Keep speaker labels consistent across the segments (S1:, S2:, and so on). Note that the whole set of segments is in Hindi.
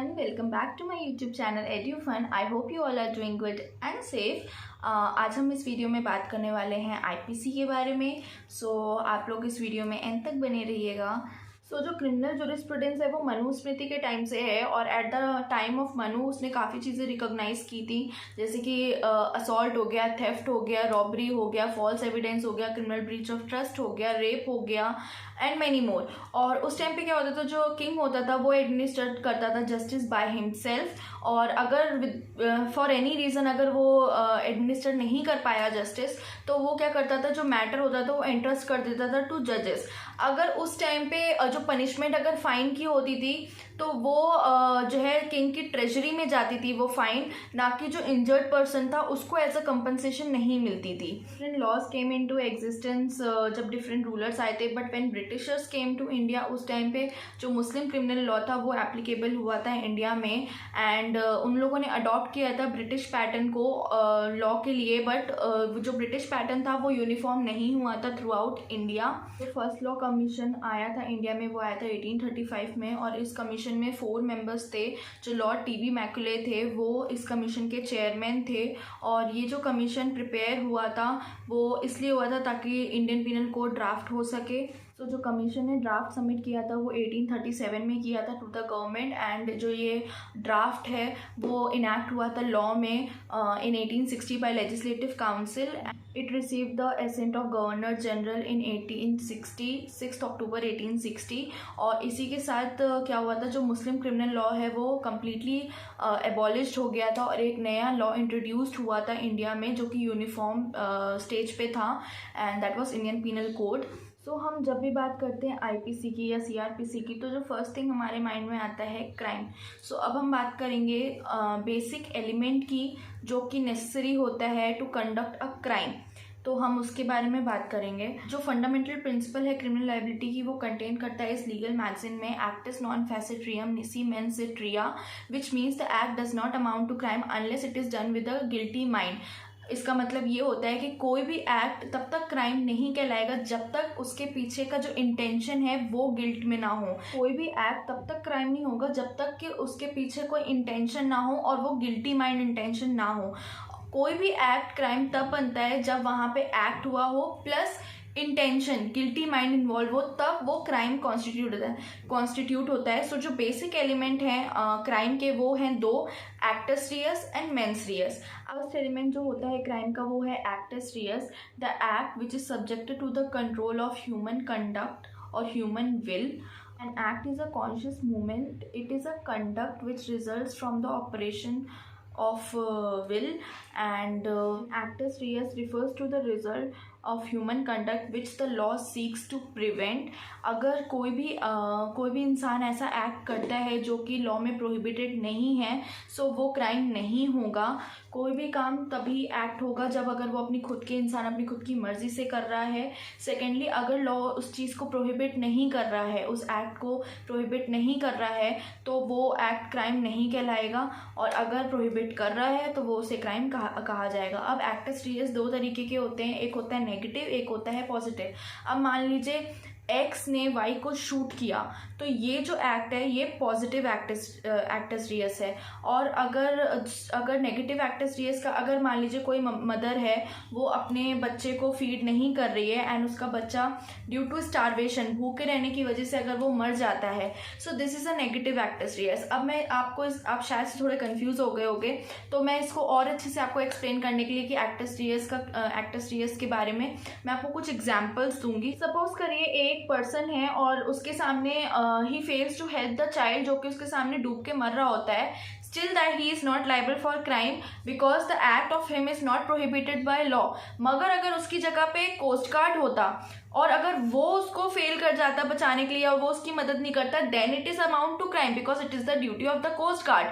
S1: everyone, welcome back to my YouTube channel EduFun. I hope you all are doing good and safe. आज हम इस वीडियो में बात करने वाले हैं आईपीसी के बारे में. आप लोग इस वीडियो में एंड तक बने रहिएगा. जो क्रिमिनल जूरिस्प्रूडेंस है वो मनुस्मृति के टाइम से है और at the time of Manu उसने काफ़ी चीज़ें रिकॉग्नाइज की थी, जैसे कि असॉल्ट हो गया, थेफ्ट हो गया, रॉबरी हो गया, फॉल्स एविडेंस हो गया, क्रिमिनल ब्रीच ऑफ ट्रस्ट हो गया, रेप हो गया एंड मैनी मोर. और उस टाइम पे क्या होता था, जो किंग होता था वो एडमिनिस्ट्रेट करता था जस्टिस बाय हिमसेल्फ. और अगर फॉर एनी रीज़न अगर वो एडमिनिस्ट्रेट नहीं कर पाया जस्टिस, तो वो क्या करता था, जो मैटर होता था वो एंट्रस्ट कर देता था टू जजेस. अगर उस टाइम पे जो पनिशमेंट अगर फाइन की होती थी तो वो जो है किंग की ट्रेजरी में जाती थी वो फाइन, ना कि जो इंजर्ड पर्सन था उसको एज अ कंपनसेशन नहीं मिलती थी. Different laws came into existence जब डिफरेंट रूलर्स आए थे, but when Britishers came to India उस टाइम पे जो मुस्लिम क्रिमिनल लॉ था वो एप्लीकेबल हुआ था इंडिया में. एंड उन लोगों ने अडॉप्ट किया था ब्रिटिश पैटर्न को लॉ के लिए, बट जो ब्रिटिश पैटर्न था वो यूनिफॉर्म नहीं हुआ था थ्रू आउट इंडिया. जो फर्स्ट लॉ कमीशन आया था इंडिया में वो आया था 1835 में, और इस कमीशन में 4 मेंबर्स थे. जो लॉर्ड टीबी मैकुले थे वो इस कमीशन के चेयरमैन थे. और ये जो कमीशन प्रिपेयर हुआ था वो इसलिए हुआ था ताकि इंडियन पीनल कोड ड्राफ्ट हो सके. जो कमीशन ने ड्राफ्ट सबमिट किया था वो 1837 में किया था टू द गवर्नमेंट. एंड जो ये ड्राफ्ट है वो इनैक्ट हुआ था लॉ में in 1860 by legislative council. It received the assent of governor general in 1860 6 October 1860. और इसी के साथ क्या हुआ था, जो मुस्लिम क्रिमिनल लॉ है वो कम्प्लीटली एबॉलिश्ड हो गया था और एक नया लॉ इंट्रोड्यूस्ड हुआ था इंडिया में जो कि यूनिफॉर्म स्टेज पे था, and that was Indian penal code. हम जब भी बात करते हैं आईपीसी की या सीआरपीसी की, तो जो फर्स्ट थिंग हमारे माइंड में आता है क्राइम. अब हम बात करेंगे बेसिक एलिमेंट की जो कि नेसेसरी होता है टू कंडक्ट अ क्राइम. तो हम उसके बारे में बात करेंगे. जो फंडामेंटल प्रिंसिपल है क्रिमिनल लायबिलिटी की वो कंटेन करता है इस लीगल मैगजीन में actus non facit reum nisi mens sit rea, which means the act does not amount to crime unless it is done with a guilty mind. इसका मतलब ये होता है कि कोई भी एक्ट तब तक क्राइम नहीं कहलाएगा जब तक उसके पीछे का जो इंटेंशन है वो गिल्ट में ना हो. कोई भी एक्ट तब तक क्राइम नहीं होगा जब तक कि उसके पीछे कोई इंटेंशन ना हो और वो गिल्टी माइंड इंटेंशन ना हो. कोई भी एक्ट क्राइम तब बनता है जब वहाँ पे एक्ट हुआ हो plus intention guilty mind involve हो, तब वो क्राइम कॉन्स्टिट्यूट होता है. जो बेसिक एलिमेंट हैं क्राइम के वो हैं 2, actus reus and mens rea. First element जो होता है क्राइम का वो है actus reus, the act which is subjected to the control of human conduct और human will. An act is a conscious movement. It is a conduct which results from the operation of will, and actus reus refers to the result of human conduct which the law seeks to prevent. अगर कोई भी इंसान ऐसा एक्ट करता है जो कि लॉ में प्रोहिबिटेड नहीं है, वो क्राइम नहीं होगा. कोई भी काम तभी एक्ट होगा जब अगर वो अपनी खुद की मर्जी से कर रहा है. सेकेंडली, अगर लॉ उस चीज़ को प्रोहिबिट नहीं कर रहा है, उस एक्ट को प्रोहिबिट नहीं कर रहा है, तो वो एक्ट क्राइम नहीं कहलाएगा. और अगर प्रोहिबिट कर रहा है तो वो उसे क्राइम कहा जाएगा. अब एक्टस रियस 2 तरीके के होते हैं, एक होता है नेगेटिव, एक होता है पॉजिटिव. अब मान लीजिए एक्स ने वाई को शूट किया, तो ये जो एक्ट है ये पॉजिटिव एक्टस रियस है. और अगर नेगेटिव एक्टस रियस का, अगर मान लीजिए कोई मदर है वो अपने बच्चे को फीड नहीं कर रही है एंड उसका बच्चा ड्यू टू स्टारवेशन, भूखे रहने की वजह से अगर वो मर जाता है, this is a negative actus reus. अब मैं आप शायद से थोड़े कंफ्यूज हो गए होंगे, तो मैं इसको और अच्छे से आपको एक्सप्लेन करने के लिए कि एक्टस रियस के बारे में मैं आपको कुछ एग्जाम्पल्स दूंगी. सपोज करिए एक पर्सन है और उसके सामने ही fails to help the child, जो कि उसके सामने डूब के मर रहा होता है. Still that he is not liable for crime because the act of him is not prohibited by law. मगर अगर उसकी जगह पे कोस्ट गार्ड होता और अगर वो उसको फेल कर जाता बचाने के लिए और वो उसकी मदद नहीं करता, then it is amount to crime because it is the duty of the coast guard.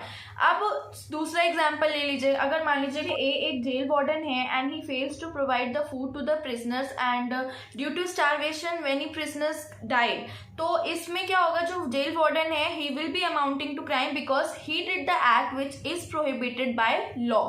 S1: अब दूसरा एग्जाम्पल ले लीजिए. अगर मान लीजिए कि एक जेल वार्डन है and he fails to provide the food to the prisoners and due to starvation many prisoners died, तो इसमें क्या होगा, जो जेल वार्डन है he will be amounting to crime because he did the act which is prohibited by law.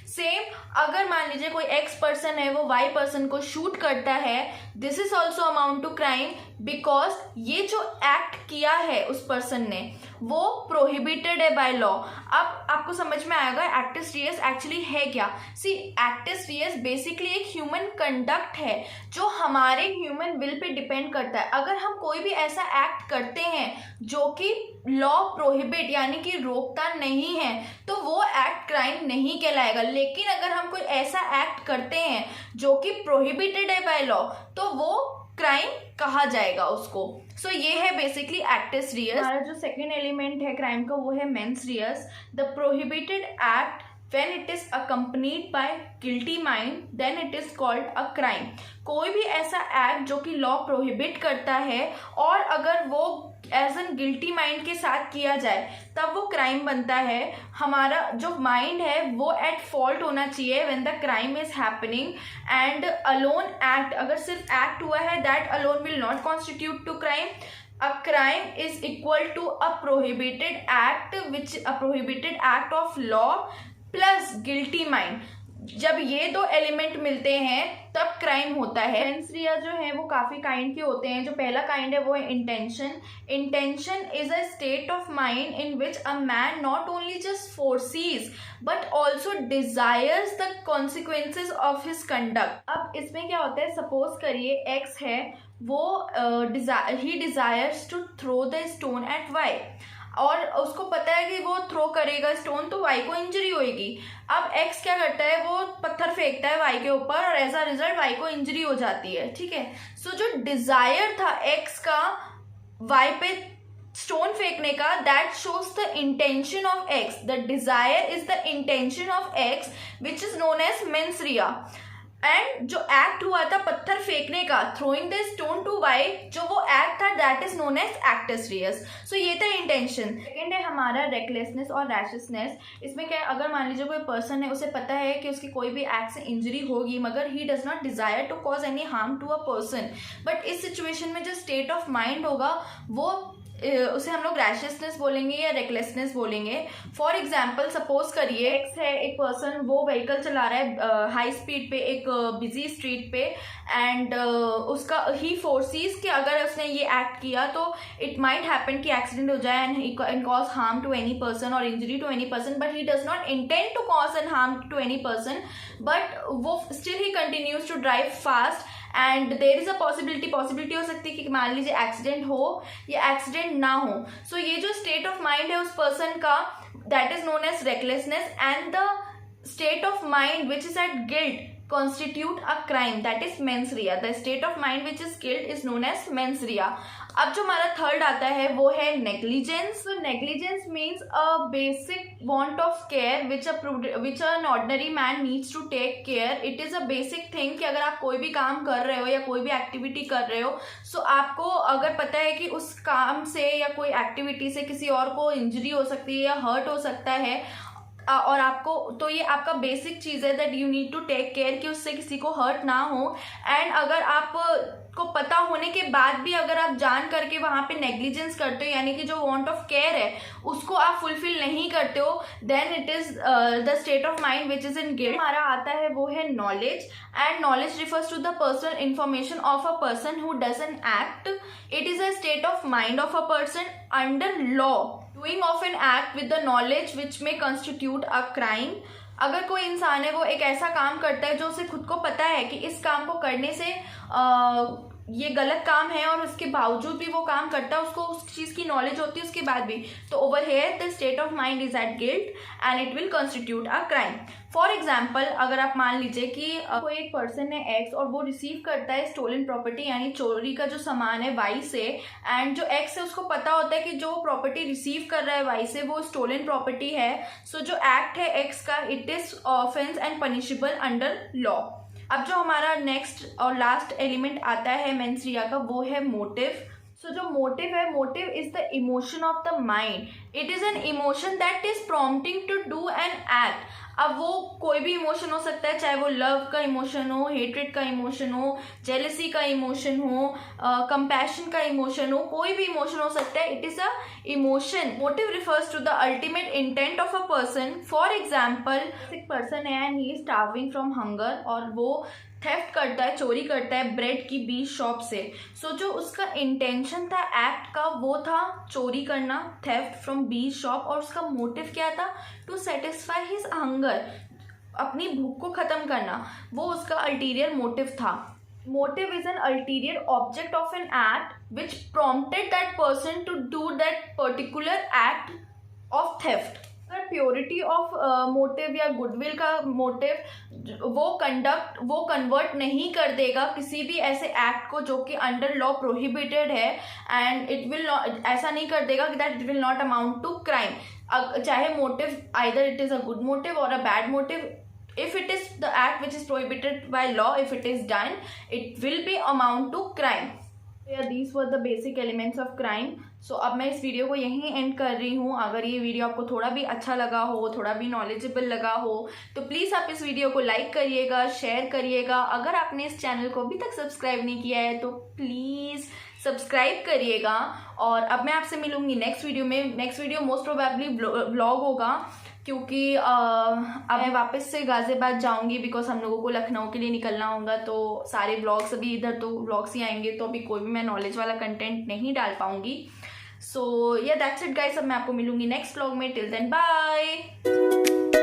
S1: Same अगर मान लीजिए कोई एक्स पर्सन है वो वाई पर्सन को शूट करता है, this is also amount to crime because ये जो एक्ट किया है उस पर्सन ने वो प्रोहिबिटेड है बाय लॉ। अब आपको समझ में आएगा एक्टिस रियस एक्चुअली है क्या। सी, एक्टिस रियस बेसिकली एक ह्यूमन कंडक्ट है जो हमारे ह्यूमन विल पे डिपेंड करता है। अगर हम कोई भी ऐसा एक्ट करते हैं जो कि लॉ प्रोहिबिट यानी कि रोकता नहीं है तो वो एक्ट क्राइम नहीं कहलाएगा। लेकिन अगर हम कोई ऐसा एक्ट करते हैं जो कि प्रोहिबिटेड है बाय लॉ तो वो क्राइम कहा जाएगा उसको। सो ये है बेसिकली एक्टिस रियस। हमारा जो सेकेंड एलिमेंट है क्राइम का वो है mens rea. The prohibited act when it is accompanied by guilty mind then it is called a crime। कोई भी ऐसा एक्ट जो कि लॉ प्रोहिबिट करता है और अगर वो एज एन गिल्टी माइंड के साथ किया जाए तब वो क्राइम बनता है। हमारा जो माइंड है वो एट फॉल्ट होना चाहिए when the crime is happening and alone act, अगर सिर्फ एक्ट हुआ है that alone will not constitute to crime. A crime is equal to a prohibited act of law plus guilty mind। जब ये दो एलिमेंट मिलते हैं तब क्राइम होता है। मेंस रिया जो है वो काफ़ी काइंड के होते हैं। जो पहला काइंड है वो है intention. Intention is a state of mind in which a man not only just foresees but also desires the consequences of his conduct. अब इसमें क्या होता है, सपोज करिए एक्स है, वो ही desires to throw the stone at Y और उसको पता है कि वो थ्रो करेगा स्टोन तो वाई को इंजरी होएगी। अब एक्स क्या करता है, वो पत्थर फेंकता है वाई के ऊपर और एज अ रिजल्ट वाई को इंजरी हो जाती है। ठीक है, सो जो डिजायर था एक्स का वाई पे स्टोन फेंकने का that shows the intention of X. The desire is the intention of X which is known as mens rea. And जो एक्ट हुआ था पत्थर फेंकने का, throwing the stone to Y, जो वो एक्ट था that is known as actus reus. So ये था इंटेंशन। सेकेंड है हमारा रेकलेसनेस और रैशनेस। इसमें क्या है, अगर मान लीजिए कोई पर्सन है, उसे पता है कि उसकी कोई भी एक्ट से इंजरी होगी मगर he does not desire to cause any harm to a person, but इस सिचुएशन में जो स्टेट ऑफ माइंड होगा वो उसे हम लोग रैशनेस बोलेंगे या रेकलेसनेस बोलेंगे। फॉर एग्जाम्पल सपोज करिए एक्स है, एक पर्सन वो व्हीकल चला रहा है हाई स्पीड पे एक बिजी स्ट्रीट पे एंड उसका ही फोर्सीज कि अगर उसने ये एक्ट किया तो इट माइट हैपन कि एक्सीडेंट हो जाए and cause harm to any person और injury to any person, but he does not intend to cause an harm to any person, but वो still he continues to drive fast and there is a possibility हो सकती है कि मान लीजिए एक्सीडेंट हो या एक्सीडेंट ना हो। सो ये जो स्टेट ऑफ माइंड है उस पर्सन का that is known as recklessness and the state of mind which is at guilt constitute a crime that is mens rea। The state of mind which is guilt is known as mens rea। अब जो हमारा थर्ड आता है वो है negligence. So negligence means a basic want of care which an ordinary man needs to take care। It is a basic thing कि अगर आप कोई भी काम कर रहे हो या कोई भी एक्टिविटी कर रहे हो सो आपको अगर पता है कि उस काम से या कोई एक्टिविटी से किसी और को इंजरी हो सकती है या हर्ट हो सकता है और आपको, तो ये आपका बेसिक चीज़ है that you need to take care कि उससे किसी को हर्ट ना हो। एंड अगर आप को पता होने के बाद भी अगर आप जान करके वहाँ पे नेग्लिजेंस करते हो यानी कि जो वांट ऑफ केयर है उसको आप फुलफिल नहीं करते हो then it is the state of mind which is in guilt. हमारा आता है वो है knowledge and knowledge refers to the personal information of a person who does an act. It is a state of mind of a person under law doing of an act with the knowledge which में कंस्टिट्यूट अ क्राइम। अगर कोई इंसान है वो एक ऐसा काम करता है जो उसे खुद को पता है कि इस काम को करने से ये गलत काम है और उसके बावजूद भी वो काम करता है, उसको उस चीज़ की नॉलेज होती है उसके बाद भी, तो over here the state of mind is at guilt and it will constitute a crime. For example अगर आप मान लीजिए कि कोई एक पर्सन है एक्स और वो रिसीव करता है स्टोलन प्रॉपर्टी यानी चोरी का जो सामान है वाई से, एंड जो एक्स है उसको पता होता है कि जो प्रॉपर्टी रिसीव कर रहा है वाई से वो स्टोलन प्रॉपर्टी है। सो जो एक्ट है एक्स का it is offence and punishable under law. अब जो हमारा नेक्स्ट और लास्ट एलिमेंट आता है मेंस रिया का वो है मोटिव। सो जो मोटिव है, motive is the emotion of the mind. It is an emotion that is prompting to do an act. अब वो कोई भी इमोशन हो सकता है, चाहे वो लव का इमोशन हो, हेट्रेड का इमोशन हो, जेलसी का इमोशन हो, कंपैशन का इमोशन हो, कोई भी इमोशन हो सकता है। It is a emotion. Motive refers to the ultimate intent of a person. For example एक पर्सन है and he is starving from hunger और वो थेफ्ट करता है, चोरी करता है ब्रेड की बी शॉप से। सो जो उसका इंटेंशन था एक्ट का वो था चोरी करना, थेफ्ट फ्रॉम बी शॉप, और उसका मोटिव क्या था? टू सेटिस्फाई हिज हंगर, अपनी भूख को ख़त्म करना, वो उसका अल्टीरियर मोटिव था। Motive is an ulterior object of an act which prompted that person to do that particular act of theft. अगर प्योरिटी ऑफ मोटिव या गुडविल का मोटिव वो कन्वर्ट नहीं कर देगा किसी भी ऐसे एक्ट को जो कि अंडर लॉ प्रोहिबिटेड है, एंड इट विल नॉट, ऐसा नहीं कर देगा कि that it will not amount to crime. चाहे motive either it is a good motive और a bad motive, if it is the act which is prohibited by law, if it is done, it will be amount to crime. Yeah, these were the basic elements of crime. So अब मैं इस वीडियो को यहीं एंड कर रही हूँ। अगर ये वीडियो आपको थोड़ा भी अच्छा लगा हो, थोड़ा भी नॉलेजेबल लगा हो, तो प्लीज़ आप इस वीडियो को लाइक करिएगा, शेयर करिएगा। अगर आपने इस चैनल को अभी तक सब्सक्राइब नहीं किया है तो प्लीज़ सब्सक्राइब करिएगा। और अब मैं आपसे मिलूंगी नेक्स्ट वीडियो में। Next video most probably vlog होगा, क्योंकि अब मैं वापस से गाज़ियाबाद जाऊंगी बिकॉज हम लोगों को लखनऊ के लिए निकलना होगा। तो सारे व्लॉग्स अभी इधर तो व्लॉग्स ही आएंगे, तो अभी कोई भी मैं नॉलेज वाला कंटेंट नहीं डाल पाऊंगी। सो या दैट्स इट गाइस, अब मैं आपको मिलूंगी नेक्स्ट व्लॉग में। Till then bye.